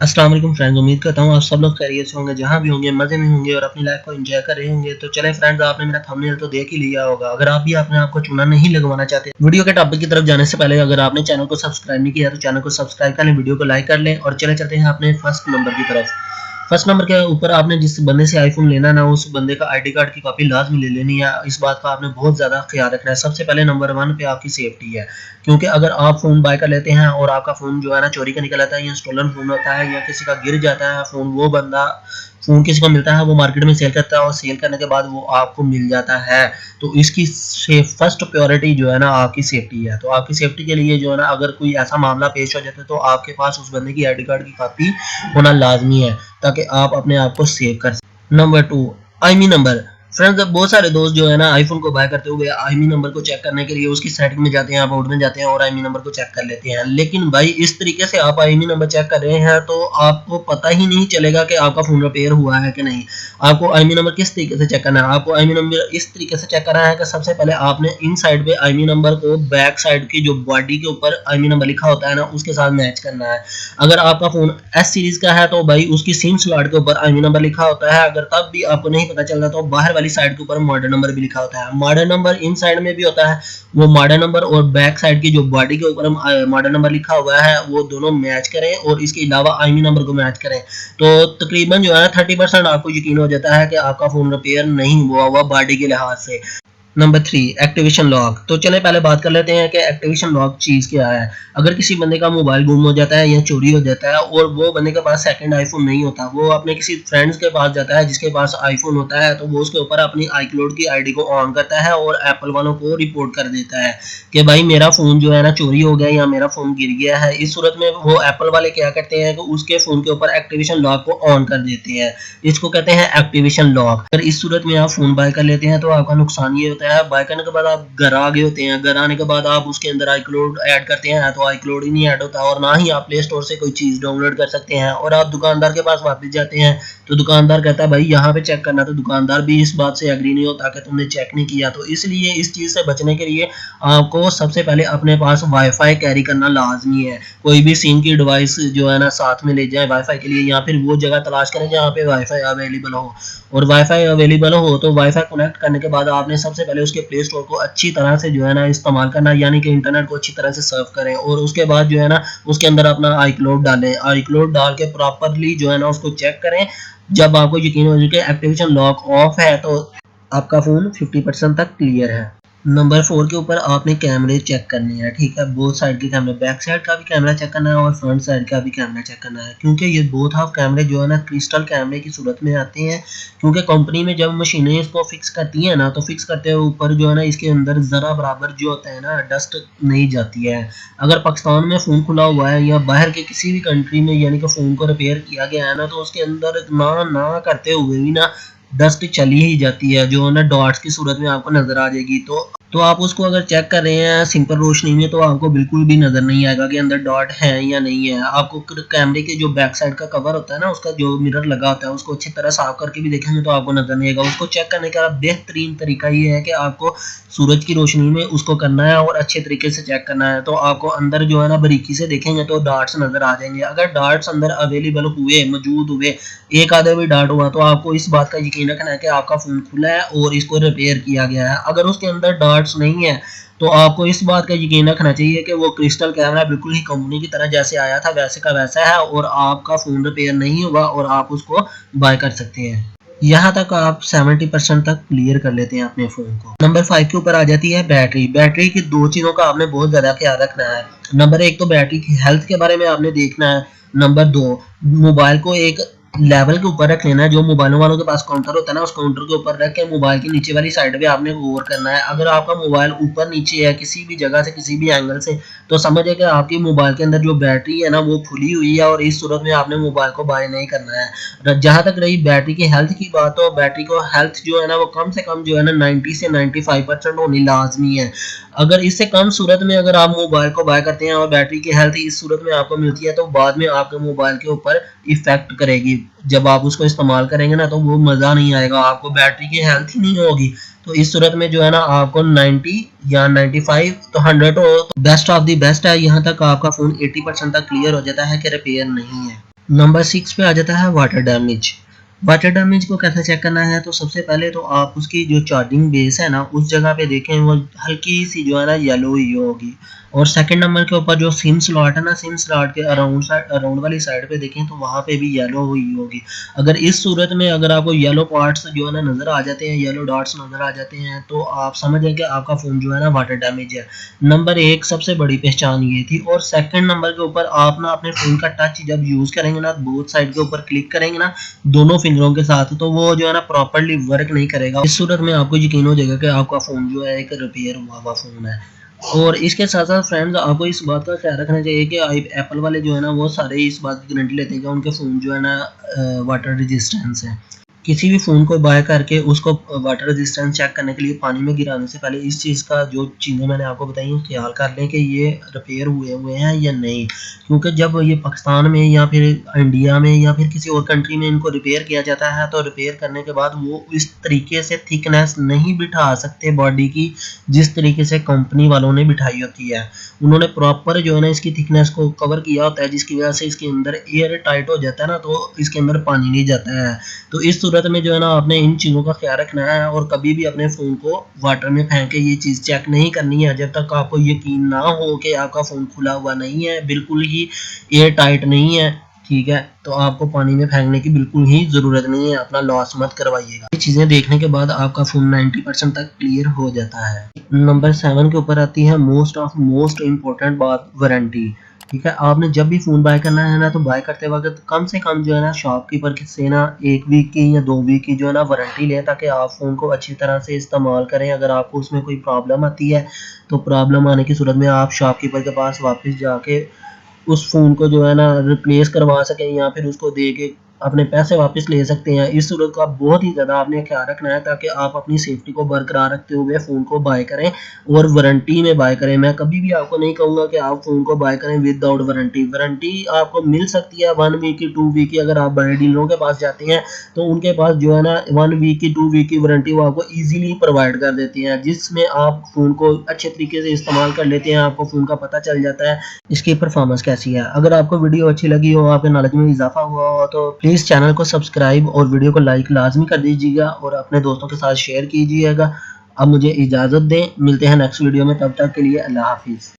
अस्सलाम वालेकुम फ्रेंड्स, उम्मीद करता हूँ आप सब लोग खैरियत से होंगे, जहाँ भी होंगे मज़े में होंगे और अपनी लाइफ को एंजॉय कर रहे होंगे। तो चलें फ्रेंड्स, आपने मेरा थंबनेल तो देख ही लिया होगा। अगर आप भी अपने आप को चूना नहीं लगवाना चाहते, वीडियो के टॉपिक की तरफ जाने से पहले अगर आपने चैनल को सब्सक्राइब नहीं किया तो चैनल को सब्सक्राइब कर लें, वीडियो को लाइक कर लें और चले चलते हैं अपने फर्स्ट नंबर की तरफ। फर्स्ट नंबर के ऊपर आपने जिस बंदे से आईफोन लेना ना, उस बंदे का आईडी कार्ड की कॉपी लाजमी ले लेनी है। इस बात का आपने बहुत ज़्यादा ख्याल रखना है। सबसे पहले नंबर 1 पे आपकी सेफ्टी है, क्योंकि अगर आप फ़ोन बाय कर लेते हैं और आपका फ़ोन जो है ना चोरी का निकल आता है या स्टोलन फ़ोन होता है या किसी का गिर जाता है फ़ोन, वो बंदा फ़ोन किसी को मिलता है, वो मार्केट में सेल करता है और सेल करने के बाद वो आपको मिल जाता है। तो इसकी फर्स्ट प्रायोरिटी जो है ना आपकी सेफ्टी है। तो आपकी सेफ्टी के लिए जो है ना, अगर कोई ऐसा मामला पेश हो जाता है तो आपके पास उस बंदे की आईडी कार्ड की कॉपी होना लाजमी है, ताकि आप अपने आप को सेव कर सकें। Number 2, IME number. फ्रेंड्स, बहुत सारे दोस्त जो है ना आईफोन को बाय करते हुए आईएमई नंबर को चेक करने के लिए उसकी सेटिंग में जाते हैं, अबाउट में जाते हैं और आईएमई नंबर को चेक कर लेते हैं। लेकिन भाई, इस तरीके से आप आईएमई नंबर चेक कर रहे हैं तो आपको पता ही नहीं चलेगा कि आपका फोन रिपेयर हुआ है कि नहीं। आपको आईएमई नंबर किस तरीके से चेक करना है? आपको आईएमई नंबर इस तरीके से चेक करना है कि सबसे पहले आपने इन साइड पे आईएमई नंबर को बैक साइड की जो बॉडी के ऊपर आईएमई नंबर लिखा होता है ना, उसके साथ मैच करना है। अगर आपका फोन एस सीरीज का है तो भाई उसकी सिम स्लॉट के ऊपर आईएमई नंबर लिखा होता है। अगर तब भी आपको नहीं पता चलता तो बाहर वाली साइड के ऊपर मॉडल नंबर भी लिखा होता है। मॉडल नंबर इन साइड में भी होता है, वो मॉडल नंबर और बैक साइड की जो बॉडी के ऊपर मॉडल नंबर लिखा हुआ है वो दोनों मैच करें और इसके अलावा आईएमई नंबर को मैच करें। तो तकरीबन जो है 30% आपको यकीन हो जाता है कि आपका फोन रिपेयर नहीं हुआ बॉडी के लिहाज से। Number 3, activation lock. तो चले पहले बात कर लेते हैं कि एक्टिवेशन लॉक चीज़ क्या है। अगर किसी बंदे का मोबाइल गुम हो जाता है या चोरी हो जाता है और वो बंदे के पास सेकंड आईफोन नहीं होता, वो अपने किसी फ्रेंड्स के पास जाता है जिसके पास आईफोन होता है, तो वो उसके ऊपर अपनी आईक्लाउड की आईडी को ऑन करता है और एप्पल वालों को रिपोर्ट कर देता है कि भाई मेरा फ़ोन जो है ना चोरी हो गया या मेरा फ़ोन गिर गया है। इस सूरत में वो एप्पल वाले क्या करते हैं कि उसके फ़ोन के ऊपर एक्टिवेशन लॉक को ऑन कर देते हैं। इसको कहते हैं एक्टिवेशन लॉक। अगर इस सूरत में आप फ़ोन बाय कर लेते हैं तो आपका नुकसान ये होता है, बाय करने के बाद आप घर आ गए होते हैं, घर आने के बाद आप उसके अंदर आईक्लाउड ऐड करते हैं तो आईक्लाउड ही नहीं ऐड होता और ना ही आप प्ले स्टोर से कोई चीज़ डाउनलोड कर सकते हैं। और आप दुकानदार के पास वापस जाते हैं तो दुकानदार कहता है भाई यहाँ पे चेक करना, तो दुकानदार भी इस बात से एग्री नहीं होता कि तुमने चेक नहीं किया। तो इसलिए इस चीज़ से बचने के लिए आपको सबसे पहले अपने पास वाईफाई कैरी करना लाजमी है। कोई भी सिम की डिवाइस जो है ना साथ में ले जाए वाईफाई के लिए, या फिर वो जगह तलाश करें जहाँ पे वाईफाई अवेलेबल हो। और वाईफाई अवेलेबल हो तो वाईफाई कनेक्ट करने के बाद आपने सबसे पहले उसके प्ले स्टोर को अच्छी तरह से जो है ना इस्तेमाल करना, यानी कि इंटरनेट को अच्छी तरह से सर्व करें और उसके बाद जो है ना उसके अंदर अपना आईक्लाउड डालें। आईक्लाउड डाल के प्रॉपरली जो है ना उसको चेक करें। जब आपको यकीन हो जाए कि एक्टिवेशन लॉक ऑफ है तो आपका फ़ोन 50% तक क्लियर है। नंबर 4 के ऊपर आपने कैमरे चेक करने हैं, ठीक है? बोथ साइड के कैमरे, बैक साइड का भी कैमरा चेक करना है और फ्रंट साइड का भी कैमरा चेक करना है, क्योंकि ये बोथ ऑफ कैमरे जो है ना क्रिस्टल कैमरे की सूरत में आते हैं। क्योंकि कंपनी में जब मशीनें इसको फिक्स करती हैं ना, तो फिक्स करते हुए ऊपर जो है ना इसके अंदर ज़रा बराबर जो होता है ना डस्ट नहीं जाती है। अगर पाकिस्तान में फ़ोन खुला हुआ है या बाहर के किसी भी कंट्री में यानी कि फ़ोन को रिपेयर किया गया है ना, तो उसके अंदर ना करते हुए भी ना डस्ट चली ही जाती है, जो है ना डॉट्स की सूरत में आपको नज़र आ जाएगी। तो आप उसको अगर चेक कर रहे हैं सिंपल रोशनी में तो आपको बिल्कुल भी नज़र नहीं आएगा कि अंदर डॉट है या नहीं है। आपको कैमरे के जो बैक साइड का कवर होता है ना, उसका जो मिरर लगा होता है, उसको अच्छी तरह साफ करके भी देखेंगे तो आपको नज़र नहीं आएगा। उसको चेक करने का बेहतरीन तरीका ये है कि आपको सूरज की रोशनी में उसको करना है और अच्छे तरीके से चेक करना है। तो आपको अंदर जो है ना बारीकी से देखेंगे तो डार्ट्स नज़र आ जाएंगे। अगर डार्ट्स अंदर अवेलेबल हुए, मौजूद हुए, एक आधा भी डार्ट हुआ, तो आपको इस बात का यकीन रखना है कि आपका फ़ोन खुला है और इसको रिपेयर किया गया है। अगर उसके अंदर डार्ट्स नहीं है तो आपको इस बात का यकीन रखना चाहिए कि वो क्रिस्टल कैमरा बिल्कुल ही कंपनी की तरह जैसे आया था वैसे का वैसा है और आपका फ़ोन रिपेयर नहीं हुआ और आप उसको बाय कर सकते हैं। यहाँ तक आप 70% तक क्लियर कर लेते हैं अपने फ़ोन को। नंबर 5 के ऊपर आ जाती है बैटरी। बैटरी की 2 चीज़ों का आपने बहुत ज़्यादा ख्याल रखना है। नंबर 1 तो बैटरी की हेल्थ के बारे में आपने देखना है। नंबर 2, मोबाइल को एक लेवल के ऊपर रख लेना है। जो मोबाइलों वालों के पास काउंटर होता है ना, उस काउंटर के ऊपर रख के मोबाइल की नीचे वाली साइड पे आपने गौर करना है। अगर आपका मोबाइल ऊपर नीचे है किसी भी जगह से, किसी भी एंगल से, तो समझिए कि आपकी मोबाइल के अंदर जो बैटरी है ना वो फुली हुई है और इस सूरत में आपने मोबाइल को बाय नहीं करना है। जहाँ तक रही बैटरी की हेल्थ की बात, तो बैटरी को हेल्थ जो है ना वो कम से कम जो है ना 90 से 95% होनी लाजमी है। अगर इससे कम सूरत में अगर आप मोबाइल को बाय करते हैं और बैटरी की हेल्थ इस सूरत में आपको मिलती है तो बाद में आपके मोबाइल के ऊपर इफेक्ट करेगी। जब आप उसको इस्तेमाल करेंगे ना तो वो मज़ा नहीं आएगा, आपको बैटरी की हेल्थ ही नहीं होगी। तो इस सूरत में जो है ना आपको 90 या 95 तो 100 हो तो बेस्ट ऑफ द बेस्ट है। यहाँ तक आपका फ़ोन 80% तक क्लियर हो जाता है कि रिपेयर नहीं है। नंबर 6 पे आ जाता है वाटर डैमेज। वाटर डैमेज को कैसे चेक करना है, तो सबसे पहले तो आप उसकी जो चार्जिंग बेस है ना उस जगह पे देखें, वो हल्की सी जो है ना येलो हुई होगी। और सेकंड नंबर के ऊपर जो सिम स्लॉट है ना, सिम स्लॉट के अराउंड वाली साइड पे देखें तो वहाँ पे भी येलो हुई होगी। अगर इस सूरत में अगर आपको येलो पार्ट्स जो है ना नज़र आ जाते हैं, येलो डॉट्स नज़र आ जाते हैं, तो आप समझ लें कि आपका फ़ोन जो है ना वाटर डैमेज है। नंबर 1 सबसे बड़ी पहचान ये थी। और सेकंड नंबर के ऊपर आप ना अपने फ़ोन का टच जब यूज़ करेंगे ना, बोथ साइड के ऊपर क्लिक करेंगे ना दोनों फिंगरों के साथ, तो वो जो है ना प्रॉपर्ली वर्क नहीं करेगा। इस सूरत में आपको यकीन हो जाएगा कि आपका फ़ोन जो है एक रिपेयर हुआ हुआ फ़ोन है। और इसके साथ-साथ फ्रेंड्स आपको इस बात का ख़्याल रखना चाहिए कि एप्पल वाले जो है ना वो सारे इस बात की गारंटी लेते हैं कि उनके फ़ोन जो है ना वाटर रेजिस्टेंस है। किसी भी फ़ोन को बाय करके उसको वाटर रेजिस्टेंस चेक करने के लिए पानी में गिराने से पहले इस चीज़ का जो चीज़ें मैंने आपको बताई हैं ख़्याल कर लें कि ये रिपेयर हुए हुए हैं या नहीं। क्योंकि जब ये पाकिस्तान में या फिर इंडिया में या फिर किसी और कंट्री में इनको रिपेयर किया जाता है, तो रिपेयर करने के बाद वो इस तरीके से थिकनेस नहीं बिठा सकते बॉडी की जिस तरीके से कंपनी वालों ने बिठाई होती है। उन्होंने प्रॉपर जो है ना इसकी थिकनेस को कवर किया होता है, जिसकी वजह से इसके अंदर एयर टाइट हो जाता है ना, तो इसके अंदर पानी नहीं जाता है। तो इस सूरत में जो है ना आपने इन चीज़ों का ख्याल रखना है और कभी भी अपने फ़ोन को वाटर में फेंक के ये चीज़ चेक नहीं करनी है जब तक आपको यकीन ना हो कि आपका फ़ोन खुला हुआ नहीं है, बिल्कुल ही एयर टाइट नहीं है, ठीक है? तो आपको पानी में फेंकने की बिल्कुल ही ज़रूरत नहीं है, अपना लॉस मत करवाइएगा। ये चीज़ें देखने के बाद आपका फ़ोन 90% तक क्लियर हो जाता है। नंबर 7 के ऊपर आती है मोस्ट इम्पोर्टेंट बात, वारंटी। ठीक है, आपने जब भी फ़ोन बाय करना है ना, तो बाय करते वक़्त कम से कम जो है ना शॉपकीपर से ना 1 वीक की या 2 वीक की जो है ना वारंटी लें, ताकि आप फ़ोन को अच्छी तरह से इस्तेमाल करें। अगर आपको उसमें कोई प्रॉब्लम आती है, तो प्रॉब्लम आने की सूरत में आप शॉपकीपर के पास वापस जाके उस फ़ोन को जो है ना रिप्लेस करवा सकें या फिर उसको दे के अपने पैसे वापस ले सकते हैं। इस सूरत का बहुत ही ज़्यादा आपने ख़्याल रखना है, ताकि आप अपनी सेफ्टी को बरकरार रखते हुए फ़ोन को बाय करें और वारंटी में बाय करें। मैं कभी भी आपको नहीं कहूँगा कि आप फ़ोन को बाय करें विदाउट वारंटी। वारंटी आपको मिल सकती है 1 वीक की, 2 वीक की। अगर आप बड़े डीलरों के पास जाते हैं, तो उनके पास जो है ना 1 वीक की, 2 वीक की वारंटी वो आपको ईज़िली प्रोवाइड कर देती हैं, जिसमें आप फ़ोन को अच्छे तरीके से इस्तेमाल कर लेते हैं, आपको फ़ोन का पता चल जाता है इसकी परफॉर्मेंस कैसी है। अगर आपको वीडियो अच्छी लगी हो, आपके नॉलेज में इजाफा हुआ हो, तो प्लीज़ चैनल को सब्सक्राइब और वीडियो को लाइक लाजमी कर दीजिएगा और अपने दोस्तों के साथ शेयर कीजिएगा। अब मुझे इजाज़त दें, मिलते हैं नेक्स्ट वीडियो में, तब तक के लिए अल्लाह हाफिज़।